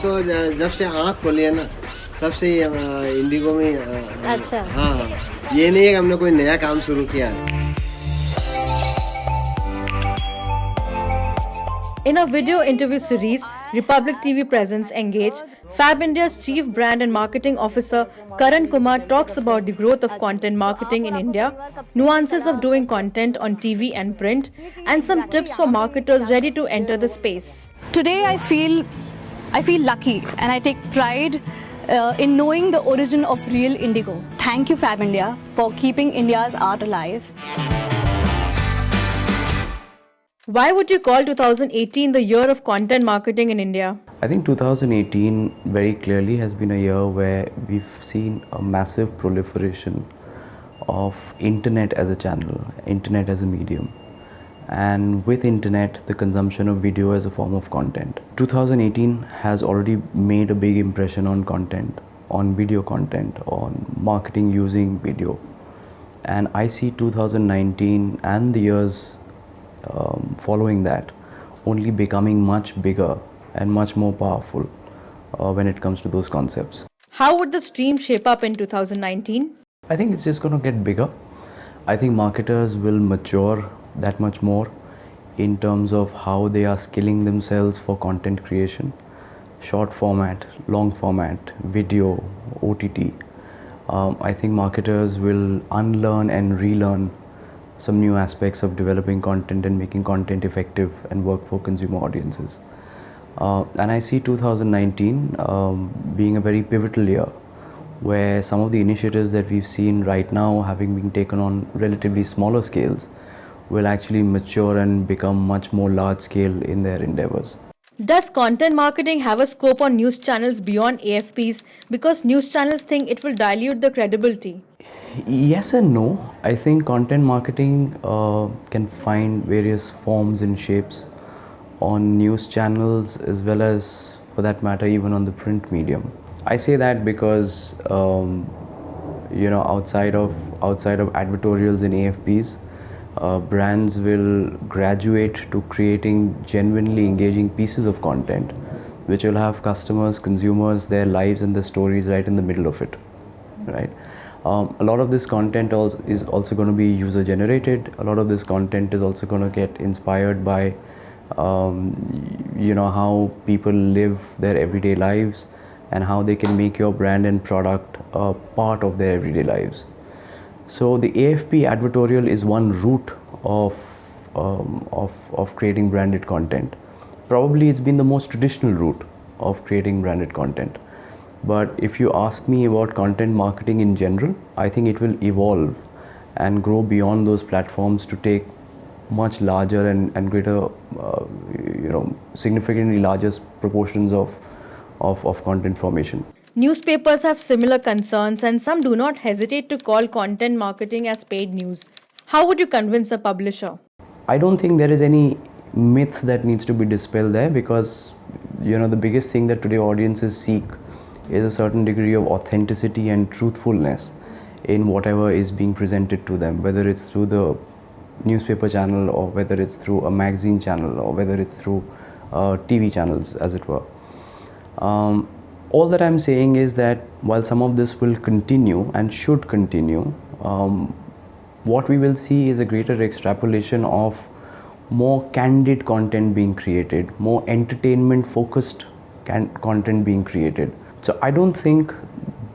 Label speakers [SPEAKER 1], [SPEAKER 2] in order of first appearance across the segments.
[SPEAKER 1] तो जब से आँख खोली है ना तब से ही इंडिगो में
[SPEAKER 2] अच्छा।
[SPEAKER 1] हाँ, ये नहीं है कि हमने कोई नया काम शुरू किया है।
[SPEAKER 3] In a video interview series, Republic TV presents Engage, Fab India's Chief Brand and Marketing Officer Karan Kumar talks about the growth of content marketing in India, nuances of doing content on TV and print, and some tips for marketers ready to enter the space.
[SPEAKER 4] Today I feel lucky and I take pride in knowing the origin of real Indigo. Thank you Fab India for keeping India's art alive.
[SPEAKER 3] Why would you call 2018 the year of content marketing in India?
[SPEAKER 5] I think 2018 very clearly has been a year where we've seen a massive proliferation of internet as a channel, internet as a medium, and with internet the consumption of video as a form of content. 2018 has already made a big impression on content, on video content, on marketing using video, and I see 2019 and the years following that only becoming much bigger and much more powerful when it comes to those concepts.
[SPEAKER 3] How would the stream shape up in 2019?
[SPEAKER 5] I think it's just going to get bigger. I think marketers will mature that much more in terms of how they are skilling themselves for content creation, short format, long format, video, OTT. I think marketers will unlearn and relearn some new aspects of developing content and making content effective and work for consumer audiences. And I see 2019 being a very pivotal year where some of the initiatives that we've seen right now having been taken on relatively smaller scales will actually mature and become much more large scale in their endeavors.
[SPEAKER 3] Does content marketing have a scope on news channels beyond AFPs because news channels think it will dilute the credibility?
[SPEAKER 5] Yes and no. I think content marketing can find various forms and shapes on news channels as well as, for that matter, even on the print medium. I say that because outside of advertorials and AFPs, brands will graduate to creating genuinely engaging pieces of content which will have customers, consumers, their lives and their stories right in the middle of it, right? A lot of this content is also going to be user generated. A lot of this content is also going to get inspired by how people live their everyday lives and how they can make your brand and product a part of their everyday lives. So the AFP advertorial is one route of creating branded content. Probably it's been the most traditional route of creating branded content. But if you ask me about content marketing in general, I think it will evolve and grow beyond those platforms to take much larger and greater, significantly larger proportions of content formation.
[SPEAKER 3] Newspapers have similar concerns and some do not hesitate to call content marketing as paid news. How would you convince a publisher?
[SPEAKER 5] I don't think there is any myth that needs to be dispelled there because, the biggest thing that today audiences seek is a certain degree of authenticity and truthfulness in whatever is being presented to them, whether it's through the newspaper channel or whether it's through a magazine channel or whether it's through TV channels, as it were. All that I'm saying is that while some of this will continue and should continue, what we will see is a greater extrapolation of more candid content being created, more entertainment focused content being created. So I don't think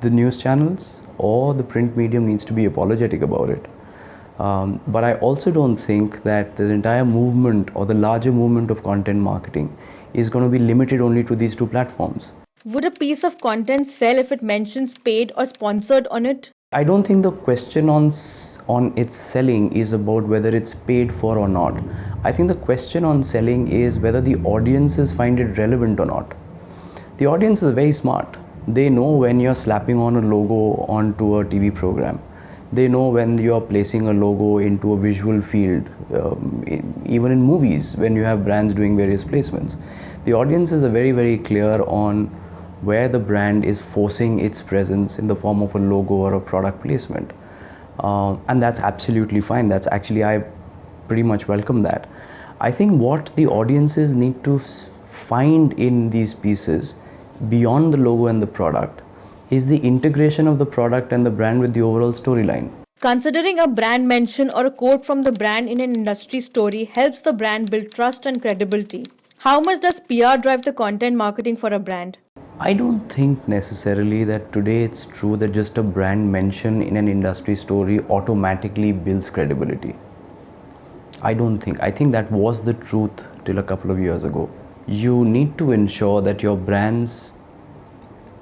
[SPEAKER 5] the news channels or the print medium needs to be apologetic about it. But I also don't think that the entire movement or the larger movement of content marketing is going to be limited only to these two platforms.
[SPEAKER 3] Would a piece of content sell if it mentions paid or sponsored on it?
[SPEAKER 5] I don't think the question on its selling is about whether it's paid for or not. I think the question on selling is whether the audiences find it relevant or not. The audience is very smart. They know when you're slapping on a logo onto a TV program. They know when you're placing a logo into a visual field, even in movies, when you have brands doing various placements. The audiences are very, very clear on where the brand is forcing its presence in the form of a logo or a product placement. And that's absolutely fine. That's actually, I pretty much welcome that. I think what the audiences need to find in these pieces beyond the logo and the product is the integration of the product and the brand with the overall storyline.
[SPEAKER 3] Considering a brand mention or a quote from the brand in an industry story helps the brand build trust and credibility. How much does PR drive the content marketing for a brand?
[SPEAKER 5] I don't think necessarily that today it's true that just a brand mention in an industry story automatically builds credibility. I don't think. I think that was the truth till a couple of years ago. You need to ensure that your brands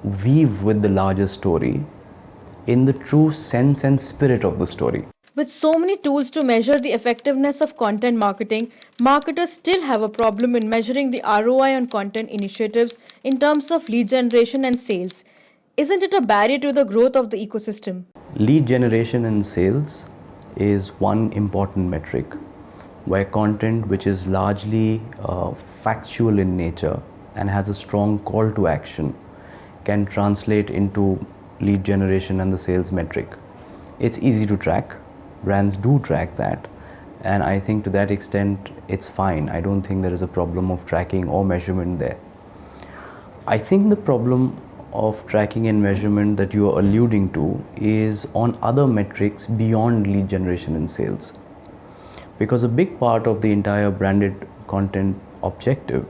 [SPEAKER 5] weave with the larger story in the true sense and spirit of the story.
[SPEAKER 3] With so many tools to measure the effectiveness of content marketing, marketers still have a problem in measuring the ROI on content initiatives in terms of lead generation and sales. Isn't it a barrier to the growth of the ecosystem?
[SPEAKER 5] Lead generation and sales is one important metric where content which is largely factual in nature and has a strong call to action can translate into lead generation and the sales metric. It's easy to track. Brands do track that, and I think to that extent it's fine. I don't think there is a problem of tracking or measurement there. I think the problem of tracking and measurement that you are alluding to is on other metrics beyond lead generation and sales. Because a big part of the entire branded content objective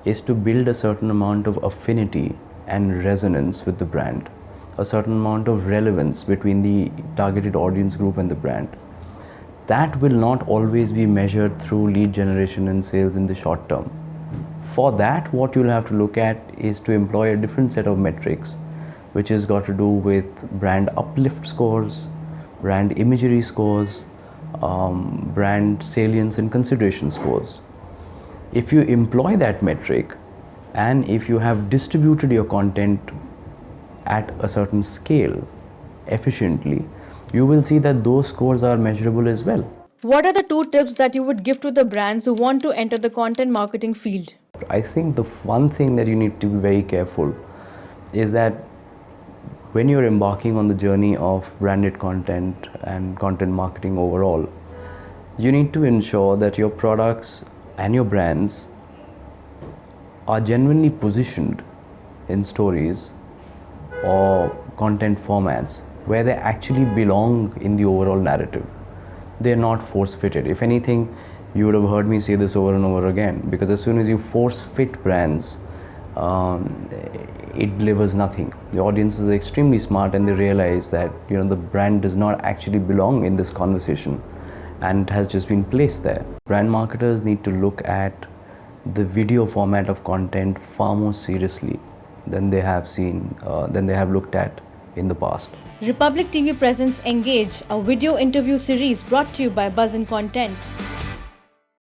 [SPEAKER 5] is to build a certain amount of affinity and resonance with the brand, a certain amount of relevance between the targeted audience group and the brand. That will not always be measured through lead generation and sales in the short term. For that, what you'll have to look at is to employ a different set of metrics, which has got to do with brand uplift scores, brand imagery scores, brand salience and consideration scores. If you employ that metric, and if you have distributed your content at a certain scale efficiently, you will see that those scores are measurable as well.
[SPEAKER 3] What are the 2 tips that you would give to the brands who want to enter the content marketing field?
[SPEAKER 5] I think the one thing that you need to be very careful is that when you're embarking on the journey of branded content and content marketing overall, you need to ensure that your products and your brands are genuinely positioned in stories or content formats where they actually belong in the overall narrative. They're not force-fitted. If anything, you would have heard me say this over and over again, because as soon as you force-fit brands, it delivers nothing. The audiences are extremely smart and they realize that the brand does not actually belong in this conversation and has just been placed there. Brand marketers need to look at the video format of content far more seriously than they have looked at in the past.
[SPEAKER 3] Republic TV presents Engage, a video interview series brought to you by Buzz in Content.